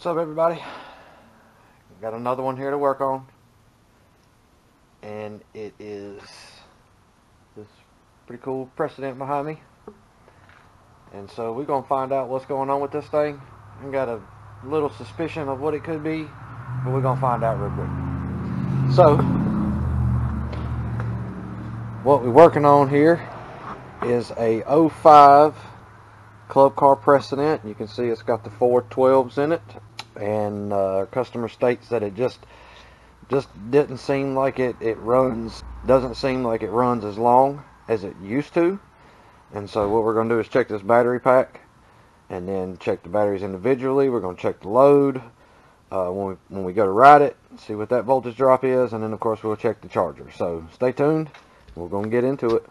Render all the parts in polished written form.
What's up, everybody? Got another one here to work on, and it is this pretty cool precedent behind me. And so we're gonna find out what's going on with this thing. I got a little suspicion of what it could be, but we're gonna find out real quick. So what we're working on here is a 05 club car precedent. You can see it's got the 412s in it, and customer states that it just didn't seem like doesn't seem like it runs as long as it used to. And so what we're going to do is check this battery pack and then check the batteries individually. We're going to check the load when we go to ride it, see what that voltage drop is, and then of course we'll check the charger. So stay tuned, we're going to get into it.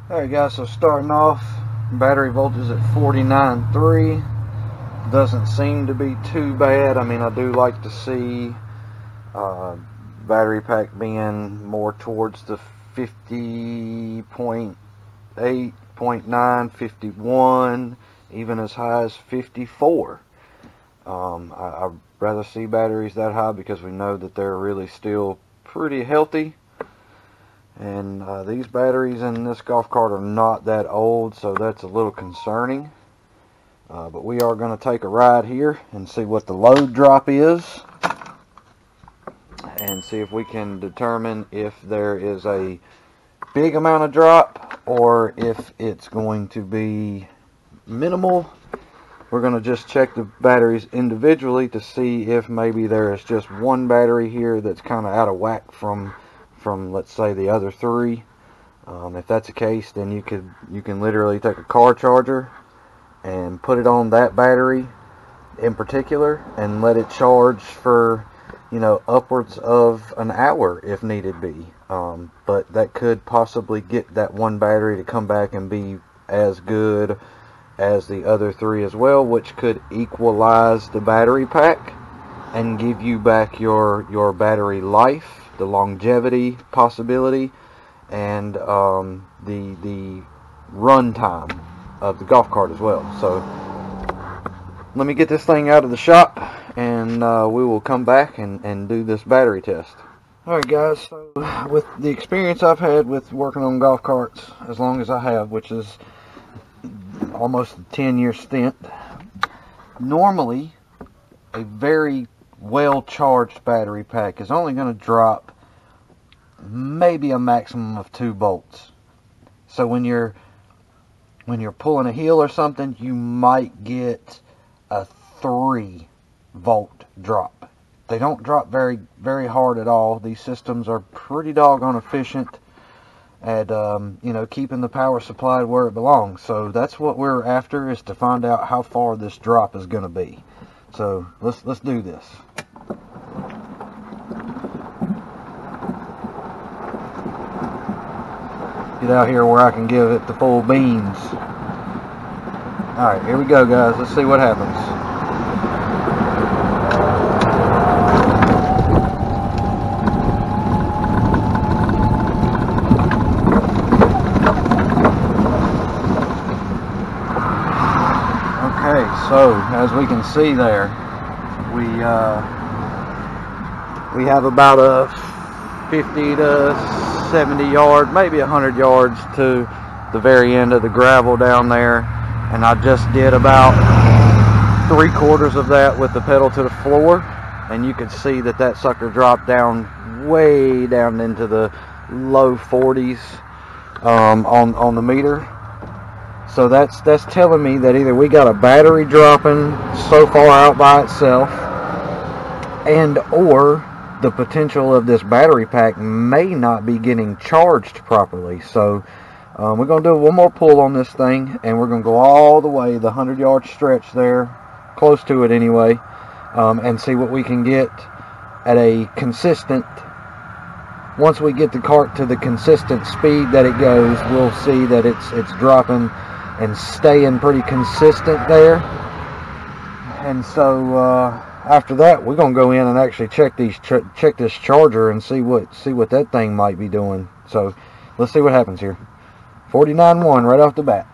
Alright guys, so starting off, battery voltage at 49.3. Doesn't seem to be too bad. I mean, I do like to see battery pack being more towards the 50.8, 0.9, 51, even as high as 54. I'd rather see batteries that high because we know that they're really still pretty healthy. And these batteries in this golf cart are not that old, so that's a little concerning. But we are going to take a ride here and see what the load drop is, and see if we can determine if there is a big amount of drop or if it's going to be minimal. We're going to just check the batteries individually to see if maybe there is just one battery here that's kind of out of whack from let's say the other three. If that's the case, then you can literally take a car charger and put it on that battery in particular and let it charge for, you know, upwards of an hour if need be. But that could possibly get that one battery to come back and be as good as the other three as well, which could equalize the battery pack and give you back your battery life, the longevity possibility, and the run time of the golf cart as well. So let me get this thing out of the shop, and we will come back and do this battery test. Alright guys, so with the experience I've had with working on golf carts as long as I have, which is almost a 10-year stint, normally a very well charged battery pack is only going to drop maybe a maximum of 2 volts. So when you're pulling a hill or something, you might get a 3 volt drop. They don't drop very hard at all. These systems are pretty doggone efficient at you know, keeping the power supplied where it belongs. So that's what we're after, is to find out how far this drop is going to be. So let's do this. Get out here where I can give it the full beans. Alright, here we go guys. Let's see what happens. Okay, so as we can see there, we have about a 50 to 70 yards, maybe 100 yards to the very end of the gravel down there, and I just did about 3/4 of that with the pedal to the floor, and you can see that that sucker dropped down way down into the low 40s on the meter. So that's telling me that either we got a battery dropping so far out by itself, and or the potential of this battery pack may not be getting charged properly. So we're going to do one more pull on this thing, and we're going to go all the way the 100-yard stretch there, close to it anyway, and see what we can get at a consistent. Once we get the cart to the consistent speed that it goes, we'll see that it's dropping and staying pretty consistent there. And so after that, we're gonna go in and actually check this charger and see what that thing might be doing. So let's see what happens here. 49.1 right off the bat.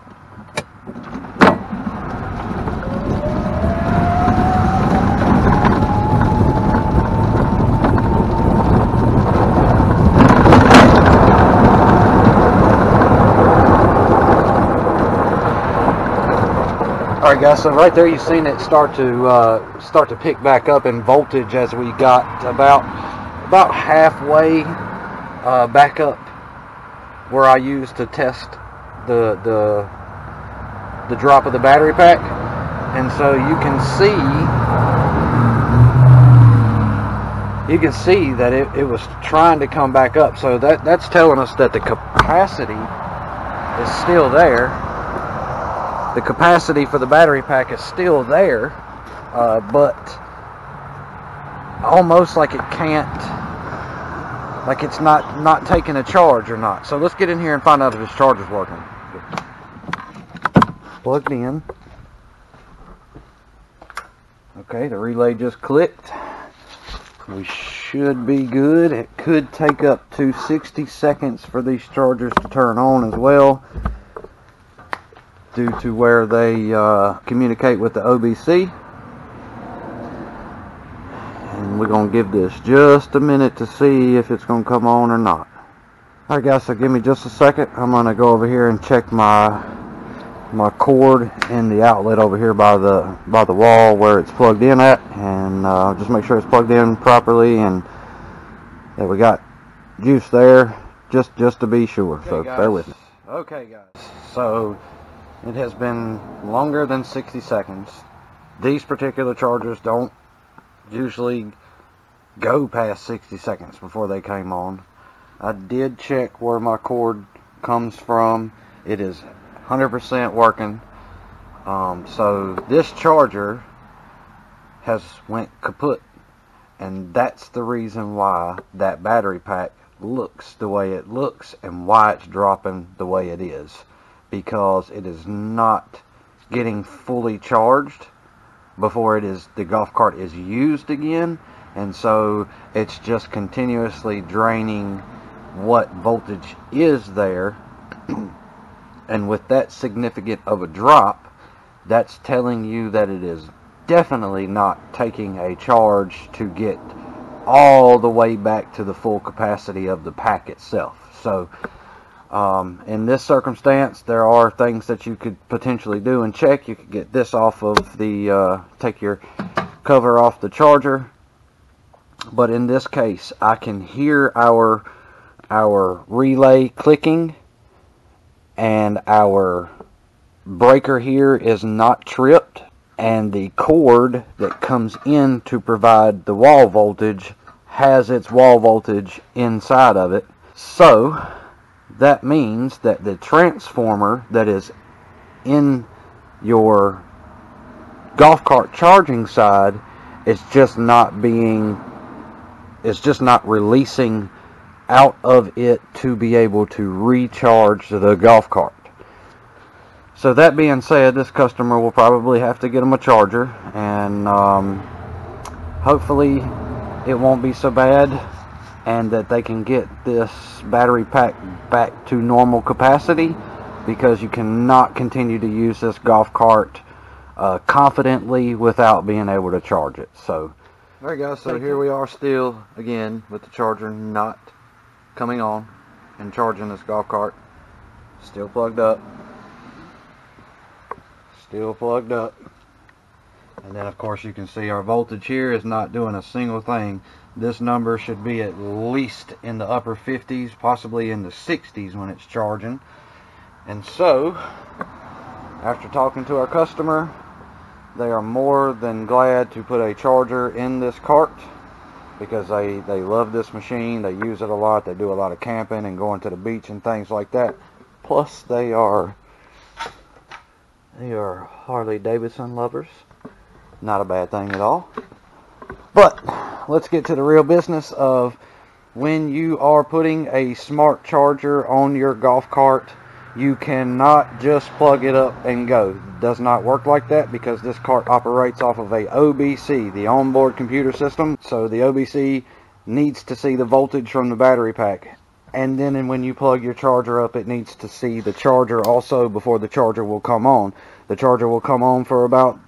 Alright guys, so right there you've seen it start to pick back up in voltage as we got about halfway back up where I used to test the drop of the battery pack. And so you can see that it was trying to come back up. So that's telling us that the capacity is still there. The capacity for the battery pack is still there, but almost like it can't, like it's not taking a charge or not. So let's get in here and find out if this charger's working. Plugged in. Okay, the relay just clicked. We should be good. It could take up to 60 seconds for these chargers to turn on as well, due to where they communicate with the OBC. And we're going to give this just a minute to see if it's going to come on or not. Alright guys, so give me just a second. I'm going to go over here and check my cord in the outlet over here by the wall where it's plugged in at, and just make sure it's plugged in properly and that we got juice there, just to be sure. Okay, so guys, bear with me. Okay guys, so it has been longer than 60 seconds. These particular chargers don't usually go past 60 seconds before they came on. I did check where my cord comes from. It is 100% working. So this charger has went kaput, and that's the reason why that battery pack looks the way it looks and why it's dropping the way it is. Because it is not getting fully charged before the golf cart is used again, and so it's just continuously draining what voltage is there. And with that significant of a drop, that's telling you that it is definitely not taking a charge to get all the way back to the full capacity of the pack itself. So in this circumstance, there are things that you could potentially do and check. You could get this off of the, take your cover off the charger. But in this case, I can hear our relay clicking, and our breaker here is not tripped, and the cord that comes in to provide the wall voltage has its wall voltage inside of it. So that means that the transformer that is in your golf cart charging side is just not releasing out of it to be able to recharge the golf cart. So that being said, this customer will probably have to get them a charger, and hopefully it won't be so bad, and that they can get this battery pack back to normal capacity, because you cannot continue to use this golf cart confidently without being able to charge it. So, alright guys, so here we are still again with the charger not coming on and charging this golf cart. Still plugged up. Still plugged up. And then of course you can see our voltage here is not doing a single thing. This number should be at least in the upper 50s, possibly in the 60s when it's charging. And so, after talking to our customer, they are more than glad to put a charger in this cart, because they love this machine. They use it a lot. They do a lot of camping and going to the beach and things like that. Plus they are Harley Davidson lovers. Not a bad thing at all. But let's get to the real business of when you are putting a smart charger on your golf cart. You cannot just plug it up and go. It does not work like that, because this cart operates off of a OBC, the onboard computer system. So the OBC needs to see the voltage from the battery pack And then when you plug your charger up, it needs to see the charger also before the charger will come on. The charger will come on for about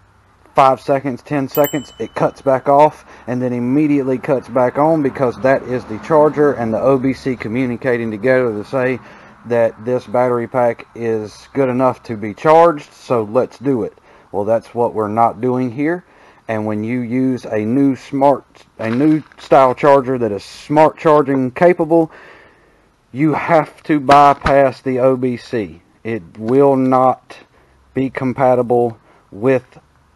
5 seconds, 10 seconds, it cuts back off, and then immediately cuts back on, because that is the charger and the OBC communicating together to say that this battery pack is good enough to be charged, so let's do it. Well, that's what we're not doing here. And when you use a new style charger that is smart charging capable, you have to bypass the OBC. It will not be compatible with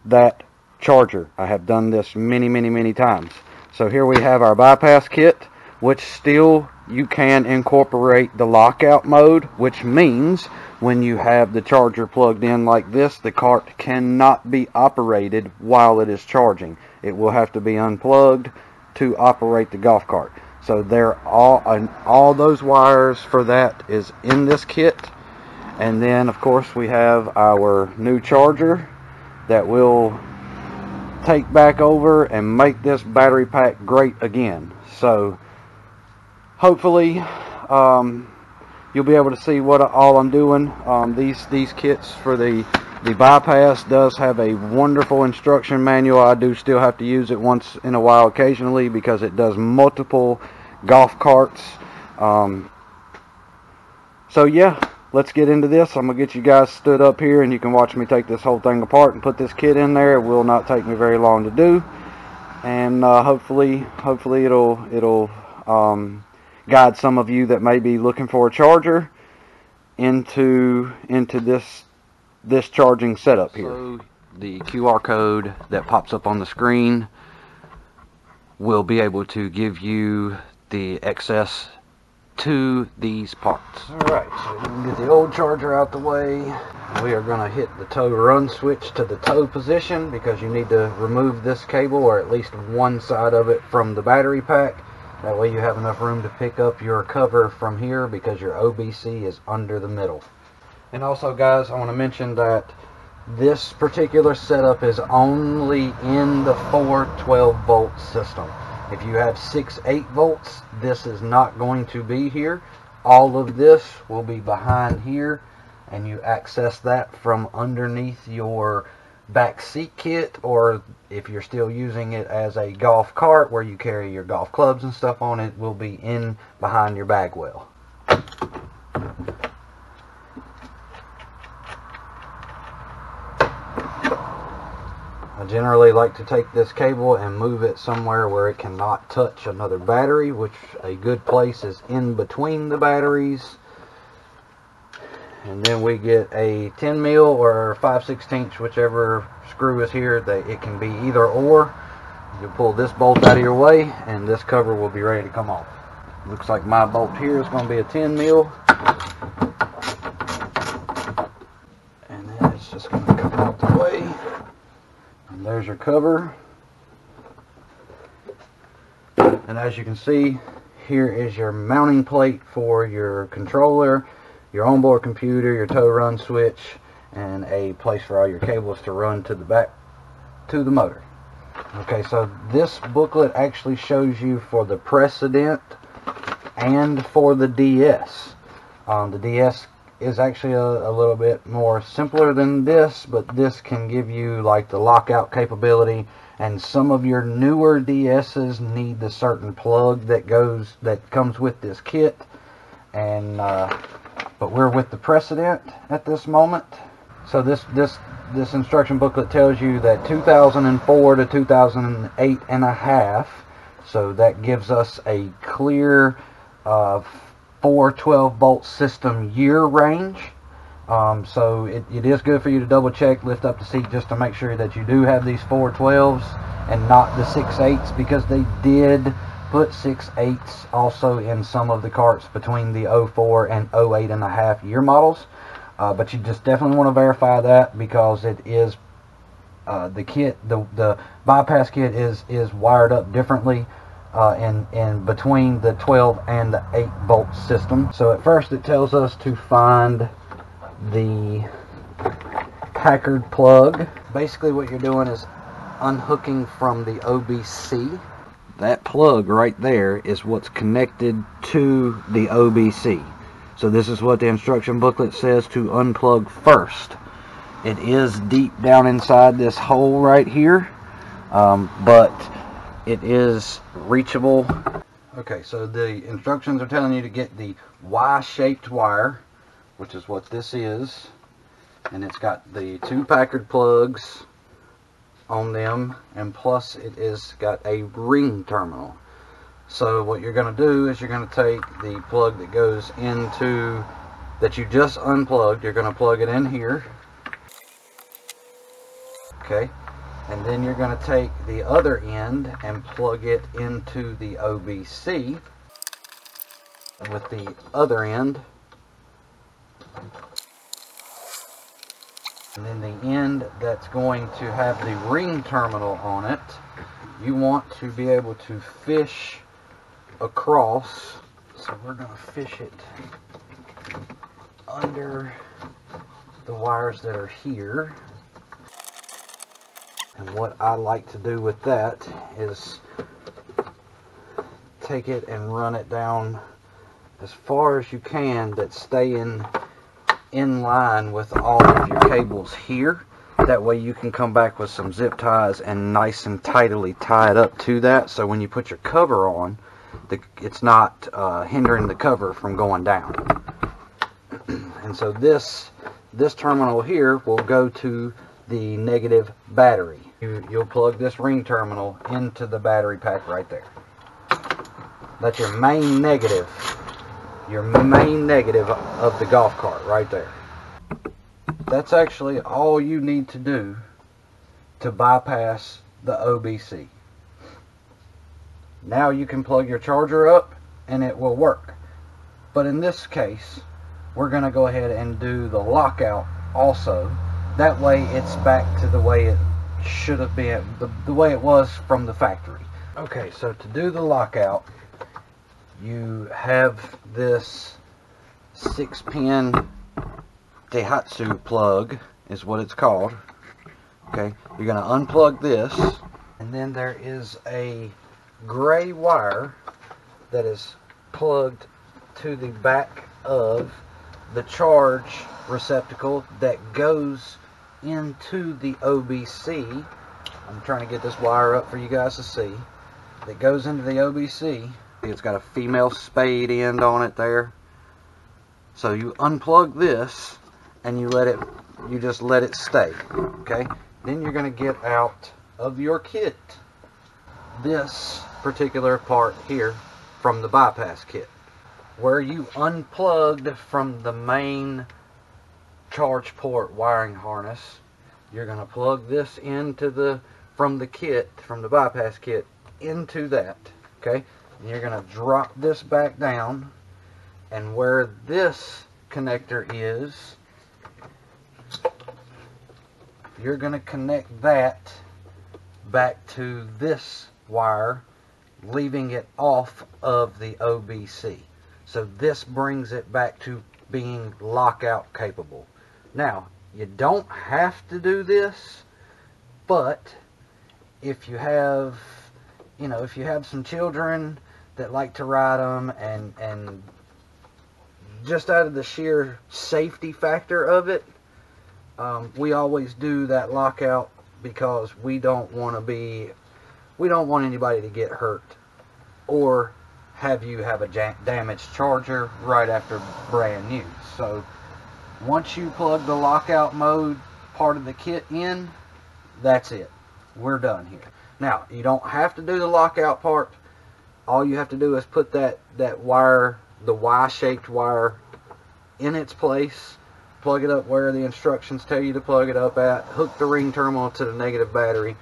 that charger. I have done this many times. So here we have our bypass kit, which still you can incorporate the lockout mode, which means when you have the charger plugged in like this, the cart cannot be operated while it is charging. It will have to be unplugged to operate the golf cart. So all those wires for that is in this kit. And then of course we have our new charger that will take back over and make this battery pack great again. So hopefully you'll be able to see what all I'm doing. These kits for the bypass does have a wonderful instruction manual. I do still have to use it once in a while occasionally, because it does multiple golf carts. So yeah, let's get into this. I'm gonna get you guys stood up here and you can watch me take this whole thing apart and put this kit in there. It will not take me very long to do, and hopefully it'll guide some of you that may be looking for a charger into this charging setup here. So the QR code that pops up on the screen will be able to give you the access to these parts. Alright, so we can get the old charger out the way. We are going to hit the tow run switch to the tow position, because you need to remove this cable, or at least one side of it, from the battery pack. That way you have enough room to pick up your cover from here, because your OBC is under the middle. And also guys, I want to mention that this particular setup is only in the 412 volt system. If you have 6-8 volts, this is not going to be here. All of this will be behind here, and you access that from underneath your back seat kit, or if you're still using it as a golf cart where you carry your golf clubs and stuff on it, will be in behind your bag well. I generally like to take this cable and move it somewhere where it cannot touch another battery, which a good place is in between the batteries. And then we get a 10 mil or 5/16, whichever screw is here. It can be either or. You pull this bolt out of your way and this cover will be ready to come off. Looks like my bolt here is going to be a 10 mil. And then it's just going to come out the way. And there's your cover. And as you can see, here is your mounting plate for your controller, your onboard computer, your tow run switch, and a place for all your cables to run to the back to the motor. Okay, so this booklet actually shows you for the Precedent and for the DS. The DS is actually a little bit more simpler than this, but this can give you like the lockout capability, and some of your newer DS's need the certain plug that comes with this kit. And but we're with the Precedent at this moment. So this instruction booklet tells you that 2004 to 2008 and a half. So that gives us a clear 412 volt system year range. So it is good for you to double check, lift up the seat just to make sure that you do have these 412s and not the 6.8s, because they did put 6.8s also in some of the carts between the 04 and 08 and a half year models. But you just definitely want to verify that, because it is the kit, the bypass kit is wired up differently in between the 12 and the 8 volt system. So at first it tells us to find the Packard plug. Basically what you're doing is unhooking from the OBC that plug right there is what's connected to the OBC. So this is what the instruction booklet says to unplug first. It is deep down inside this hole right here, but it is reachable. Okay, so the instructions are telling you to get the Y-shaped wire, which is what this is, and it's got the 2 Packard plugs on them, and plus it is got a ring terminal. So what you're going to do is you're going to take the plug that goes into, that you just unplugged, you're going to plug it in here. Okay, and then you're going to take the other end and plug it into the OBC with the other end. And then the end that's going to have the ring terminal on it, you want to be able to fish across. So we're going to fish it under the wires that are here. And what I like to do with that is take it and run it down as far as you can, that stay in line with all of your cables here. That way you can come back with some zip ties and nice and tightly tie it up to that, so when you put your cover on, it's not hindering the cover from going down. And so this terminal here will go to the negative battery. You'll plug this ring terminal into the battery pack right there. That's your main negative. Your main negative of the golf cart right there. That's actually all you need to do to bypass the OBC. Now you can plug your charger up and it will work. But in this case, we're going to go ahead and do the lockout also. That way it's back to the way it should have been, the way it was from the factory. Okay, so to do the lockout, you have this 6-pin Daihatsu plug is what it's called. Okay, you're going to unplug this, and then there is a gray wire that is plugged to the back of the charge receptacle that goes into the OBC. I'm trying to get this wire up for you guys to see. That goes into the OBC. It's got a female spade end on it there. So you unplug this and you just let it stay. Okay? Then you're going to get out of your kit this particular part here from the bypass kit, where you unplugged from the main charge port wiring harness. You're going to plug this into from the bypass kit into that. Okay? And you're going to drop this back down, and where this connector is, you're going to connect that back to this wire, leaving it off of the OBC. So this brings it back to being lockout capable. Now, you don't have to do this, but if you have, if you have some children that like to ride them, and just out of the sheer safety factor of it, we always do that lockout, because we don't want anybody to get hurt or have you have a damaged charger right after brand new. So once you plug the lockout mode part of the kit in, that's it. We're done here. Now, you don't have to do the lockout part. All you have to do is put that wire, the Y-shaped wire, in its place, plug it up where the instructions tell you to plug it up at, hook the ring terminal to the negative battery,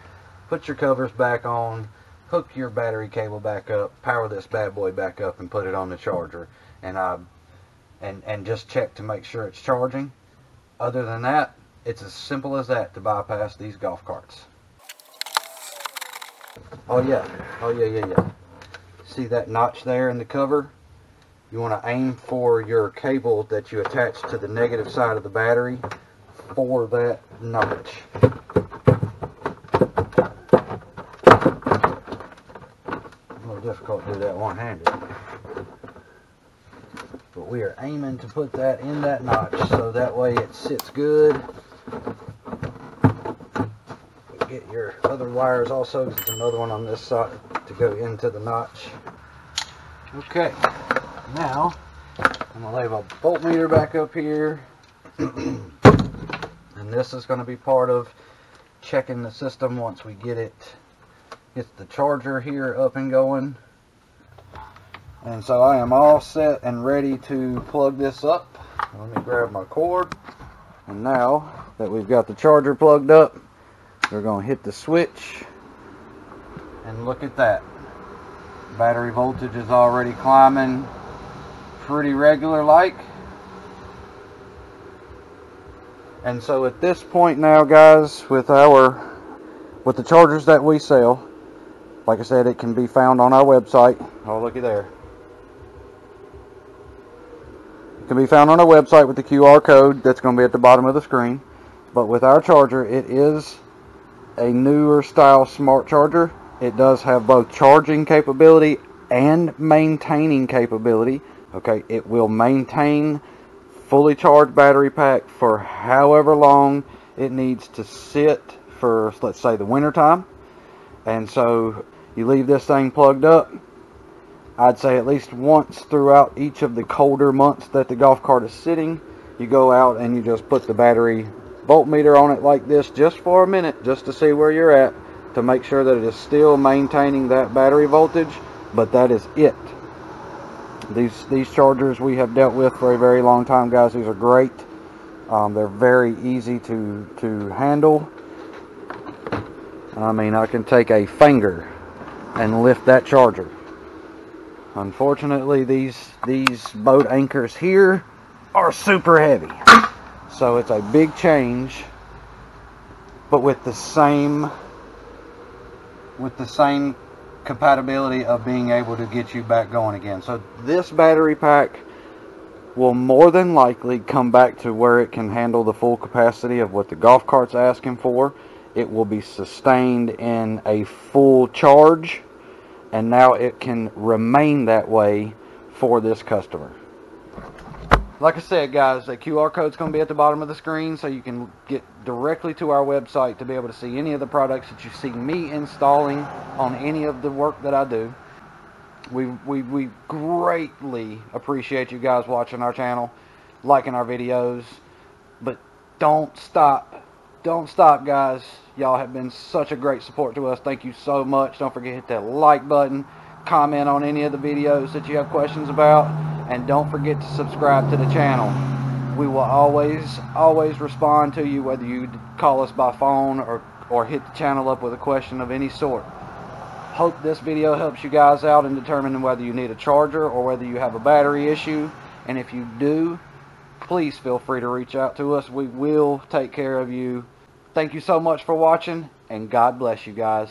put your covers back on, hook your battery cable back up, power this bad boy back up, and put it on the charger, and just check to make sure it's charging. Other than that, it's as simple as that to bypass these golf carts. Oh yeah. See that notch there in the cover? You want to aim for your cable that you attach to the negative side of the battery for that notch. difficult to do that one-handed. But we are aiming to put that in that notch so that way it sits good. Get your other wires also, because there's another one on this side to go into the notch. Okay, now I'm going to lay my voltmeter back up here. And this is going to be part of checking the system once we get the charger here up and going. And so I am all set and ready to plug this up. Let me grab my cord. And now that we've got the charger plugged up, we're going to hit the switch. And look at that. Battery voltage is already climbing pretty regular like. And so at this point now, guys, with the chargers that we sell, like I said, it can be found on our website. Oh, looky there. It can be found on our website with the QR code that's going to be at the bottom of the screen. But with our charger, it is a newer style smart charger. It does have both charging capability and maintaining capability. Okay, it will maintain fully charged battery pack for however long it needs to sit for, let's say, the winter time. And so you leave this thing plugged up, I'd say at least once throughout each of the colder months that the golf cart is sitting, you go out and you just put the battery voltmeter on it like this just for a minute, just to see where you're at, to make sure that it is still maintaining that battery voltage. But that is it. These chargers we have dealt with for a very long time, guys. These are great. They're very easy to handle. I mean, I can take a finger and lift that charger. Unfortunately, these boat anchors here are super heavy, so it's a big change, but with the same compatibility of being able to get you back going again. So this battery pack will more than likely come back to where it can handle the full capacity of what the golf cart's asking for. It will be sustained in a full charge, and now it can remain that way for this customer. Like I said, guys, the QR code's going to be at the bottom of the screen, so you can get directly to our website to be able to see any of the products that you see me installing on any of the work that I do. We greatly appreciate you guys watching our channel, liking our videos, but don't stop. Don't stop, guys. Y'all have been such a great support to us. Thank you so much. Don't forget to hit that like button, comment on any of the videos that you have questions about, and don't forget to subscribe to the channel. We will always respond to you, whether you call us by phone or hit the channel up with a question of any sort. Hope this video helps you guys out in determining whether you need a charger or whether you have a battery issue. And if you do, please feel free to reach out to us. We will take care of you. Thank you so much for watching, and God bless you guys.